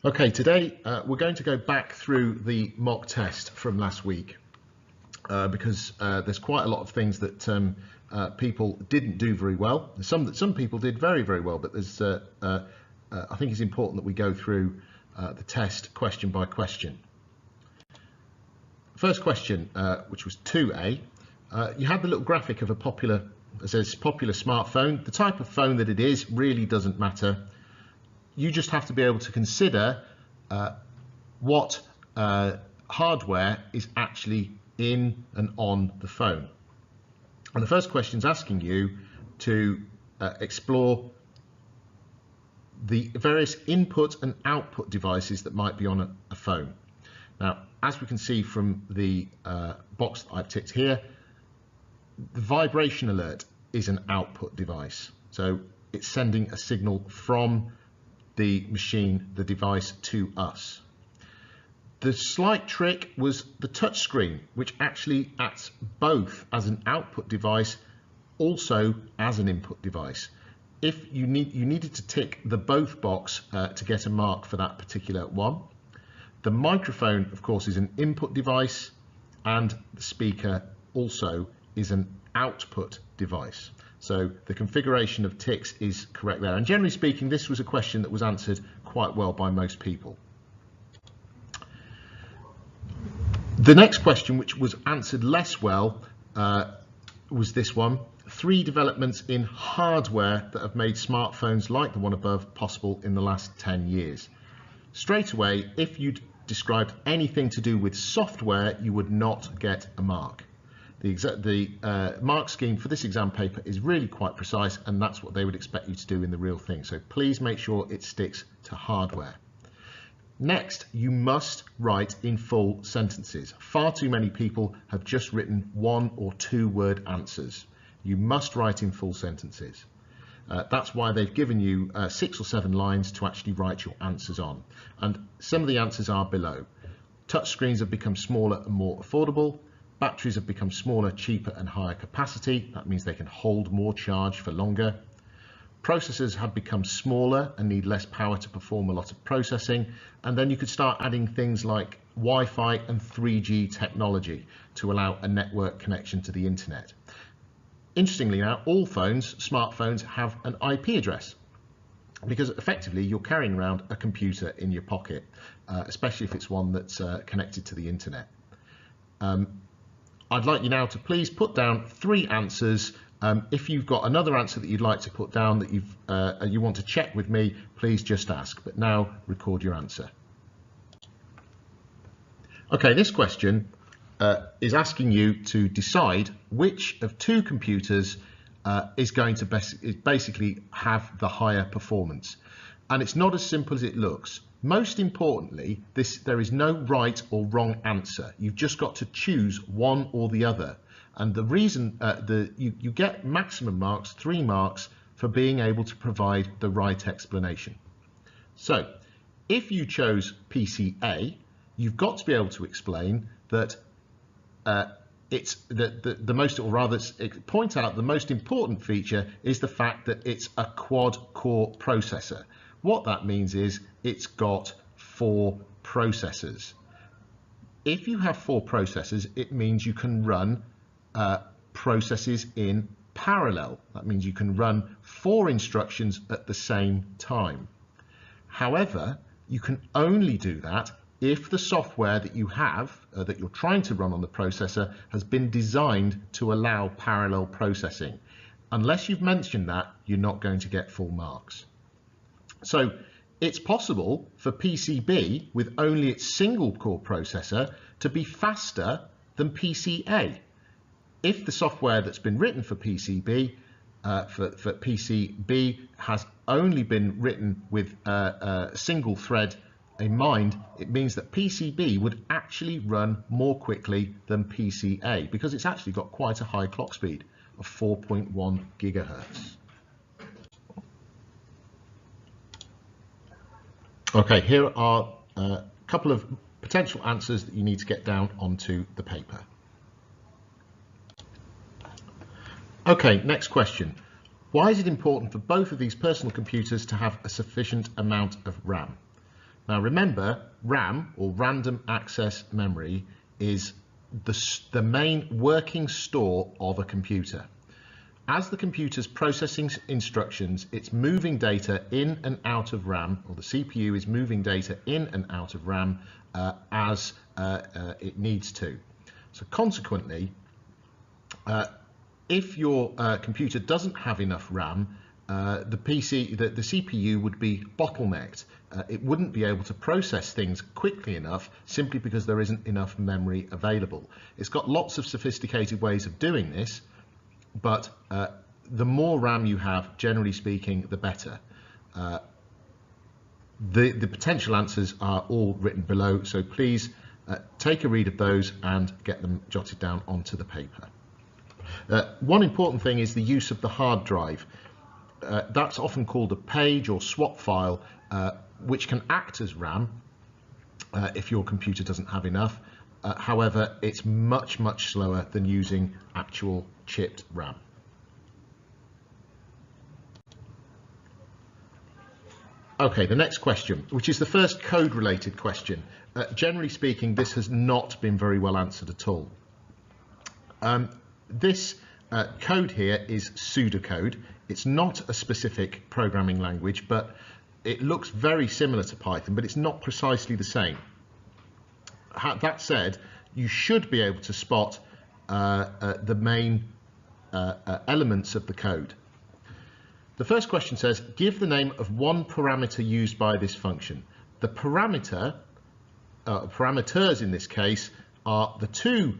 Okay, today we're going to go back through the mock test from last week because there's quite a lot of things that people didn't do very well. Some people did very, very well, but there's I think it's important that we go through the test question by question. First question, which was 2A, you had the little graphic of a popular, it says popular smartphone. The type of phone that it is really doesn't matter. You just have to be able to consider what hardware is actually in and on the phone. And the first question is asking you to explore the various input and output devices that might be on a phone. Now, as we can see from the box that I've ticked here, the vibration alert is an output device. So it's sending a signal from the machine, the device, to us. The slight trick was the touch screen, which actually acts both as an output device, also as an input device. If you needed to tick the both box to get a mark for that particular one. The microphone, of course, is an input device, and the speaker also is an output device. So the configuration of ticks is correct there. And generally speaking, this was a question that was answered quite well by most people. The next question, which was answered less well, was this one. 3 developments in hardware that have made smartphones like the one above possible in the last 10 years. Straight away, if you'd described anything to do with software, you would not get a mark. The mark scheme for this exam paper is really quite precise, and that's what they would expect you to do in the real thing. So please make sure it sticks to hardware. Next, you must write in full sentences. Far too many people have just written 1 or 2 word answers. You must write in full sentences. That's why they've given you 6 or 7 lines to actually write your answers on. And some of the answers are below. Touchscreens have become smaller and more affordable. Batteries have become smaller, cheaper and higher capacity. That means they can hold more charge for longer. Processors have become smaller and need less power to perform a lot of processing. And then you could start adding things like Wi-Fi and 3G technology to allow a network connection to the internet. Interestingly now, all phones, smartphones, have an IP address, because effectively you're carrying around a computer in your pocket, especially if it's one that's connected to the internet. I'd like you now to please put down 3 answers. If you've got another answer that you'd like to put down that you want to check with me, please just ask. But now record your answer. Okay, this question is asking you to decide which of 2 computers is going to basically have the higher performance. And it's not as simple as it looks. Most importantly, there is no right or wrong answer. You've just got to choose one or the other. And the reason you get maximum marks, 3 marks, for being able to provide the right explanation. So if you chose PCA, you've got to be able to explain that it's the most, or rather point out the most important feature is the fact that it's a quad core processor. What that means is it's got 4 processors. If you have 4 processors, it means you can run processes in parallel. That means you can run 4 instructions at the same time. However, you can only do that if the software that you have, that you're trying to run on the processor, has been designed to allow parallel processing. Unless you've mentioned that, you're not going to get full marks. So it's possible for PCB with only its single core processor to be faster than PCA. If the software that's been written for PCB has only been written with a single thread in mind, it means that PCB would actually run more quickly than PCA, because it's actually got quite a high clock speed of 4.1 gigahertz. Okay, here are a couple of potential answers that you need to get down onto the paper. Okay, next question. Why is it important for both of these personal computers to have a sufficient amount of RAM? Now remember, RAM, or random access memory, is the main working store of a computer. As the computer's processing instructions, it's moving data in and out of RAM, or the CPU is moving data in and out of RAM as it needs to. So consequently, if your computer doesn't have enough RAM, the CPU would be bottlenecked. It wouldn't be able to process things quickly enough simply because there isn't enough memory available. It's got lots of sophisticated ways of doing this, but the more RAM you have, generally speaking, the better. The potential answers are all written below, so please take a read of those and get them jotted down onto the paper. One important thing is the use of the hard drive. That's often called a page or swap file, which can act as RAM if your computer doesn't have enough. However, it's much slower than using actual chipped RAM. Okay, the next question, which is the first code-related question. Generally speaking, this has not been very well answered at all. This code here is pseudocode. It's not a specific programming language, but it looks very similar to Python, but it's not precisely the same. That said, you should be able to spot the main elements of the code. The first question says, give the name of one parameter used by this function. The parameters in this case are the two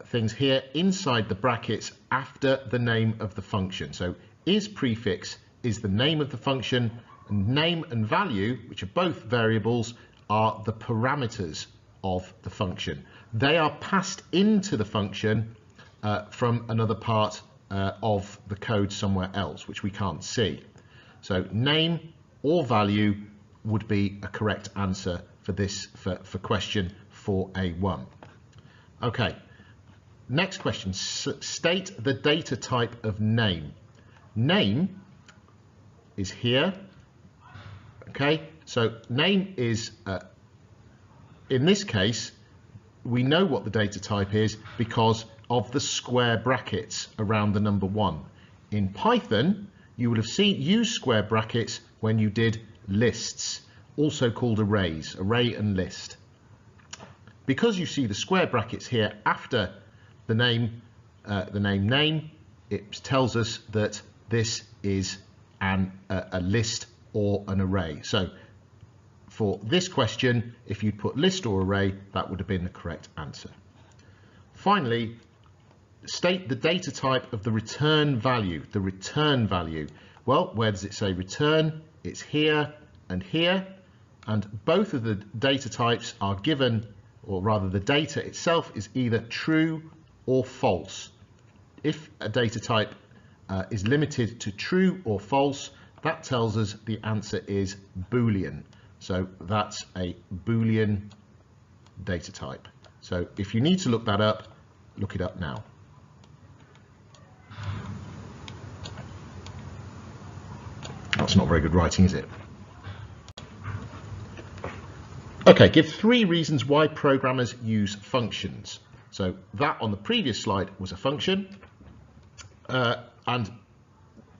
things here inside the brackets after the name of the function. So is prefix is the name of the function, and name and value, which are both variables, are the parameters of the function. They are passed into the function from another part of the code somewhere else, which we can't see. So name or value would be a correct answer for this for question 4A1. Okay, next question. State the data type of name. Name is here. Okay, so name is in this case we know what the data type is because of the square brackets around the number 1. In Python, you would have used square brackets when you did lists, also called arrays, array and list. Because you see the square brackets here after the name, it tells us that this is a list or an array. So for this question, if you'd put list or array, that would have been the correct answer. Finally, state the data type of the return value. The return value. Well, where does it say return? It's here, and both of the data types are given, or rather the data itself is either true or false. If a data type is limited to true or false, that tells us the answer is Boolean. So that's a Boolean data type. So if you need to look that up, look it up now. That's not very good writing, is it? Okay, give 3 reasons why programmers use functions. So that on the previous slide was a function, and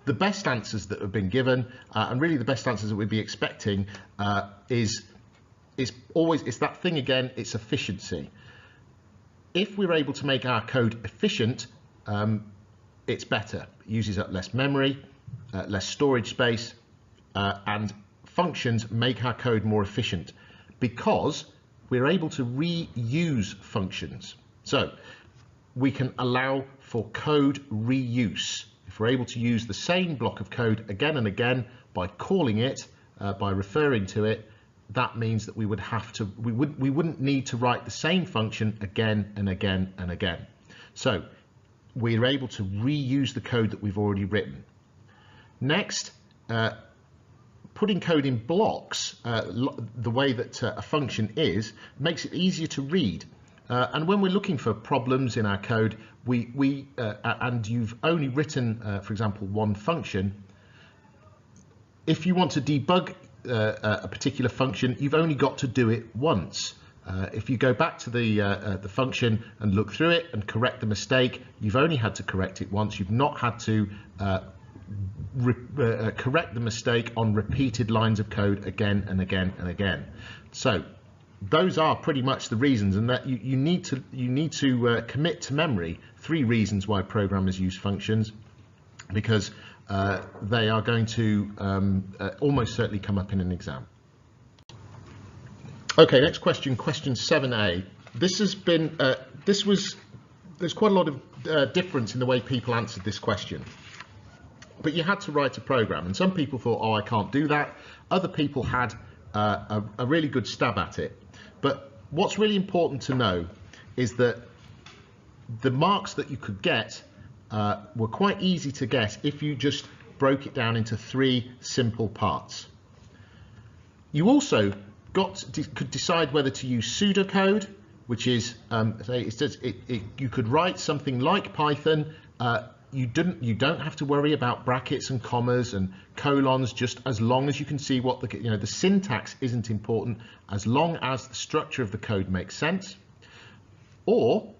the best answers that have been given, and really the best answers that we'd be expecting, is that thing again, it's efficiency. If we're able to make our code efficient, it's better. It uses up less memory, less storage space, and functions make our code more efficient because we're able to reuse functions. So we can allow for code reuse. If we're able to use the same block of code again and again by calling it, by referring to it, that means that we wouldn't need to write the same function again and again and again. So we're able to reuse the code that we've already written. Next, putting code in blocks, the way that a function is, makes it easier to read. And when we're looking for problems in our code, and you've only written, for example, one function, if you want to debug a particular function, you've only got to do it once. If you go back to the function and look through it and correct the mistake, you've only had to correct it once. You've not had to correct the mistake on repeated lines of code again and again and again. So those are pretty much the reasons, and that you need to commit to memory 3 reasons why programmers use functions, because they are going to almost certainly come up in an exam. Okay, next question, question 7a. This has been, there's quite a lot of difference in the way people answered this question. But you had to write a program, and some people thought, oh, I can't do that. Other people had a really good stab at it. But what's really important to know is that the marks that you could get were quite easy to get if you just broke it down into 3 simple parts. You also could decide whether to use pseudocode, which is you could write something like Python. You don't have to worry about brackets and commas and colons, just as long as you can see what the syntax isn't important, as long as the structure of the code makes sense. Or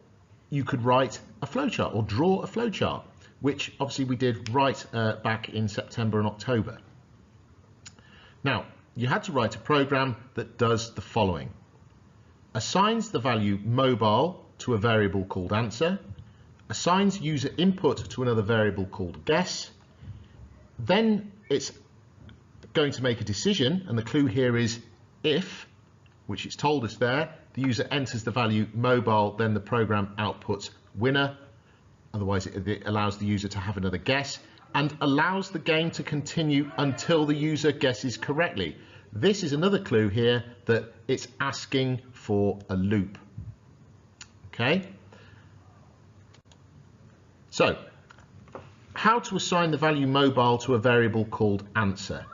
you could write a flowchart or draw a flowchart, which obviously we did right back in September and October. Now, you had to write a program that does the following: assigns the value mobile to a variable called answer, assigns user input to another variable called guess, then it's going to make a decision, and the clue here is if, which it's told us there, the user enters the value mobile, then the program outputs winner, otherwise it allows the user to have another guess, and allows the game to continue until the user guesses correctly. This is another clue here that it's asking for a loop. Okay? So, how to assign the value mobile to a variable called answer?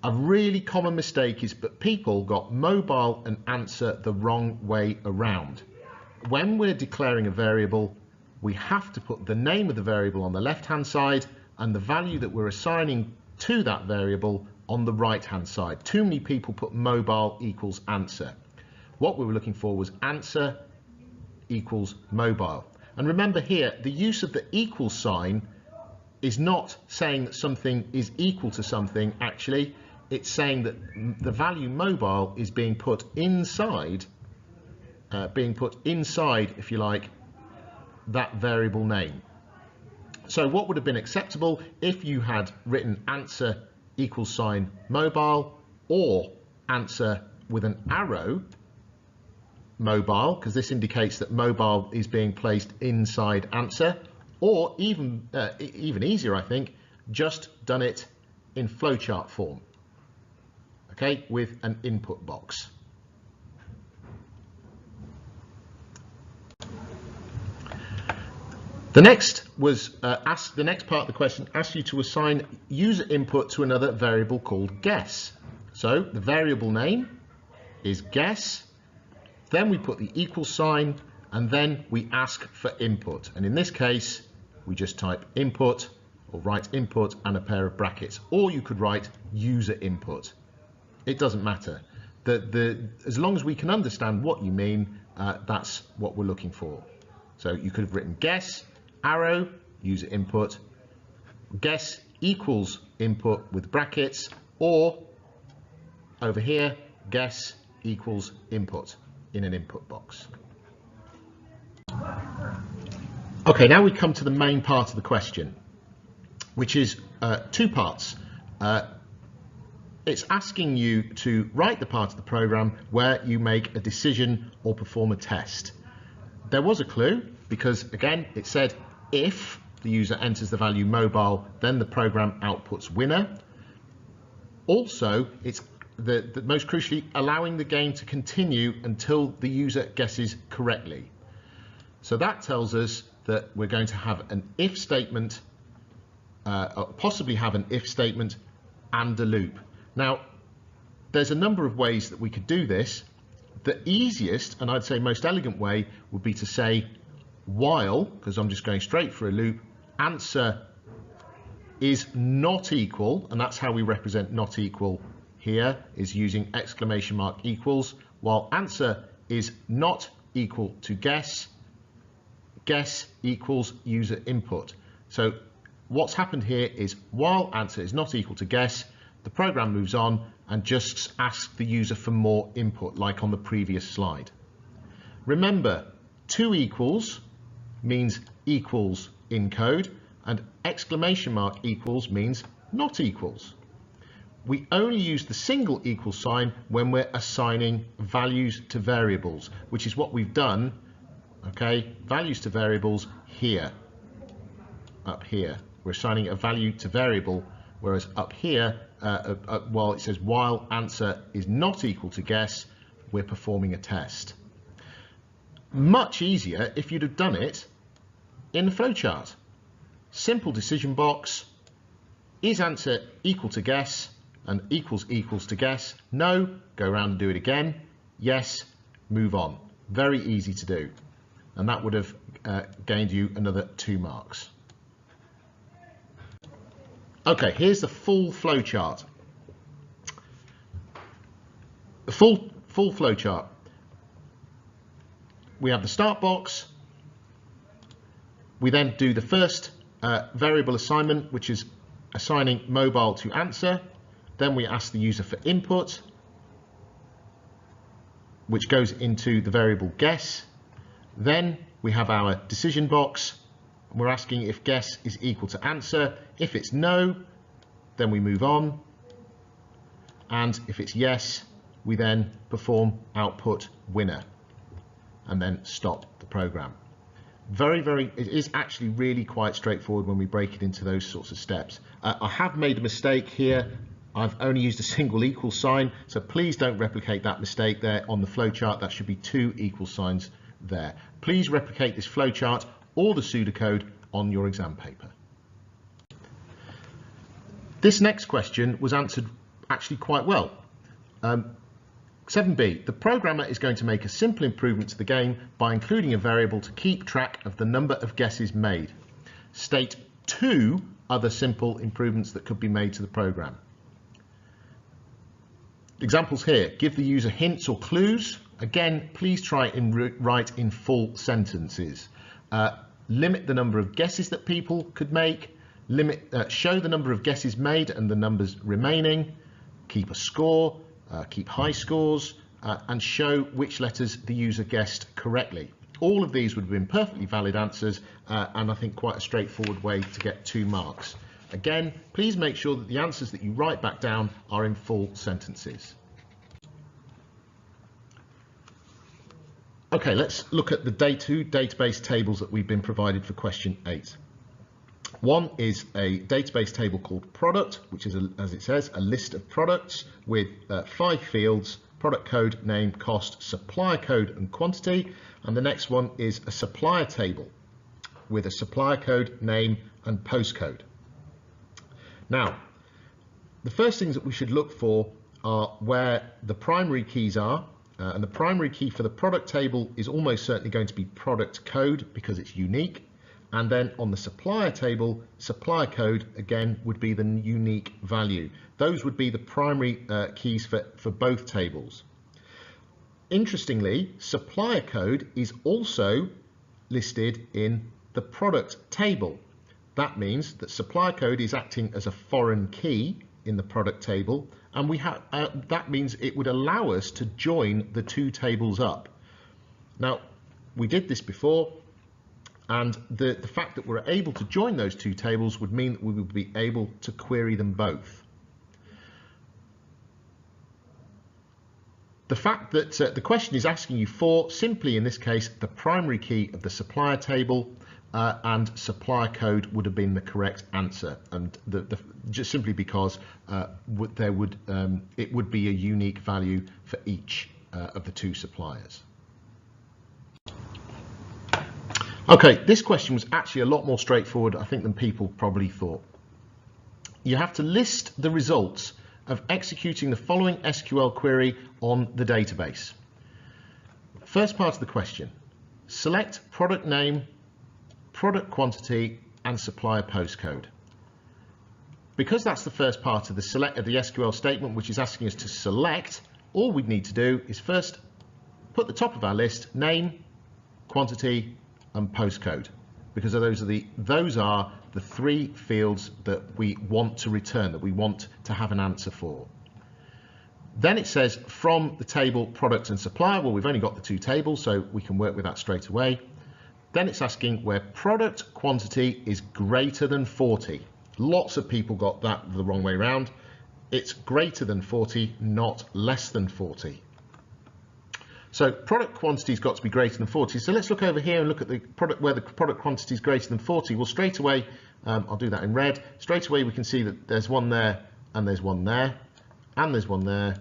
A really common mistake is that people got mobile and answer the wrong way around. When we're declaring a variable, we have to put the name of the variable on the left-hand side and the value that we're assigning to that variable on the right-hand side. Too many people put mobile equals answer. What we were looking for was answer equals mobile. And remember here, the use of the equal sign is not saying that something is equal to something. Actually, it's saying that the value mobile is being put inside, if you like, that variable name. So what would have been acceptable if you had written answer equals sign mobile, or answer with an arrow mobile, because this indicates that mobile is being placed inside answer, or even easier, I think, just done it in flowchart form, okay, with an input box. The next was the next part of the question asked you to assign user input to another variable called guess. So the variable name is guess, then we put the equal sign, and then we ask for input. And in this case, we just type input, or write input and a pair of brackets, or you could write user input. It doesn't matter. As long as we can understand what you mean, that's what we're looking for. So you could have written guess, arrow, user input, guess equals input with brackets, or over here, guess equals input in an input box. Okay, now we come to the main part of the question, which is 2 parts. It's asking you to write the part of the program where you make a decision or perform a test. There was a clue, because again, it said if the user enters the value mobile, then the program outputs winner. Also, it's the most crucially allowing the game to continue until the user guesses correctly. So that tells us that we're going to have an if statement, possibly have an if statement and a loop. Now, there's a number of ways that we could do this. The easiest, and I'd say most elegant way, would be to say while, because I'm just going straight for a loop, answer is not equal, and that's how we represent not equal here is using exclamation mark equals, while answer is not equal to guess, guess equals user input. So what's happened here is while answer is not equal to guess, the program moves on and just asks the user for more input, like on the previous slide. Remember, 2 equals means equals in code, and exclamation mark equals means not equals. We only use the single equal sign when we're assigning values to variables, which is what we've done, okay? Values to variables here, up here. We're assigning a value to variable, whereas up here, while it says while answer is not equal to guess, we're performing a test. Much easier if you'd have done it in the flowchart. Simple decision box, is answer equal to guess, and equals equals to guess. No, go around and do it again. Yes, move on. Very easy to do. And that would have gained you another 2 marks. Okay, here's the full flowchart. The full flowchart. We have the start box. We then do the first variable assignment, which is assigning mobile to answer. Then we ask the user for input, which goes into the variable guess. Then we have our decision box. We're asking if guess is equal to answer. If it's no, then we move on. And if it's yes, we then perform output winner and then stop the program. It is actually really quite straightforward when we break it into those sorts of steps. I have made a mistake here. I've only used a single equal sign, so please don't replicate that mistake there on the flowchart. That should be 2 equal signs there. Please replicate this flowchart or the pseudocode on your exam paper. This next question was answered actually quite well. 7b, the programmer is going to make a simple improvement to the game by including a variable to keep track of the number of guesses made. State 2 other simple improvements that could be made to the program. Examples here, give the user hints or clues. Again, please try and write in full sentences. Limit the number of guesses that people could make. Show the number of guesses made and the numbers remaining. Keep a score. Keep high scores, and show which letters the user guessed correctly. All of these would have been perfectly valid answers, and I think quite a straightforward way to get 2 marks. Again, please make sure that the answers that you write back down are in full sentences. Okay, let's look at the two database tables that we've been provided for question 8. One is a database table called product, which is, as it says, a list of products with 5 fields: product code, name, cost, supplier code and quantity. And the next one is a supplier table with a supplier code, name and postcode. Now, the first things that we should look for are where the primary keys are. And the primary key for the product table is almost certainly going to be product code because it's unique. And then on the supplier table, supplier code, again, would be the unique value. Those would be the primary keys for both tables. Interestingly, supplier code is also listed in the product table. That means that supplier code is acting as a foreign key in the product table, and that means it would allow us to join the 2 tables up. Now, we did this before. And the fact that we're able to join those 2 tables would mean that we would be able to query them both. The fact that the question is asking you for, simply in this case, the primary key of the supplier table and supplier code would have been the correct answer. And just simply because it would be a unique value for each of the 2 suppliers. Okay, this question was actually a lot more straightforward, I think, than people probably thought. You have to list the results of executing the following SQL query on the database. First part of the question, select product name, product quantity, and supplier postcode. because that's the first part of the SQL statement, which is asking us to select, all we need to do is first put the top of our list, name, quantity, and postcode, because those are the three fields that we want to return, that we want to have an answer for. Then it says from the table product and supplier. Well, we've only got the two tables, so we can work with that straight away. Then it's asking where product quantity is greater than 40. Lots of people got that the wrong way around. It's greater than 40, not less than 40. So product quantity's got to be greater than 40. So let's look over here and look at the product where the product quantity is greater than 40. Well, straight away, I'll do that in red. Straight away, we can see that there's one there, and there's one there, and there's one there,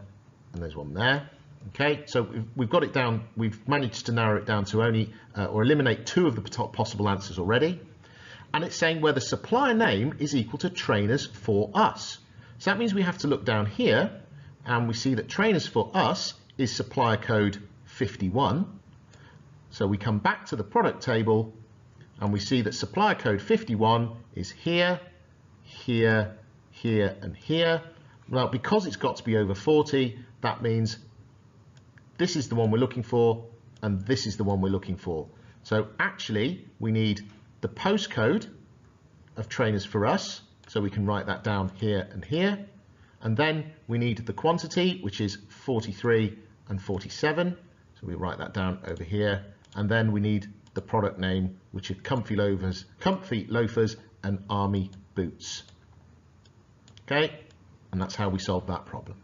and there's one there. Okay, so we've got it down. We've managed to narrow it down to only or eliminate two of the possible answers already. And it's saying where the supplier name is equal to trainers for us. So that means we have to look down here, and we see that trainers for us is supplier code 51. So we come back to the product table, and we see that supplier code 51 is here, here, here, and here. Well, because it's got to be over 40, that means this is the one we're looking for, and this is the one we're looking for. So actually, we need the postcode of trainers for us, so we can write that down here and here. And then we need the quantity, which is 43 and 47. So we write that down over here. And then we need the product name, which are comfy loafers and army boots. Okay, and that's how we solve that problem.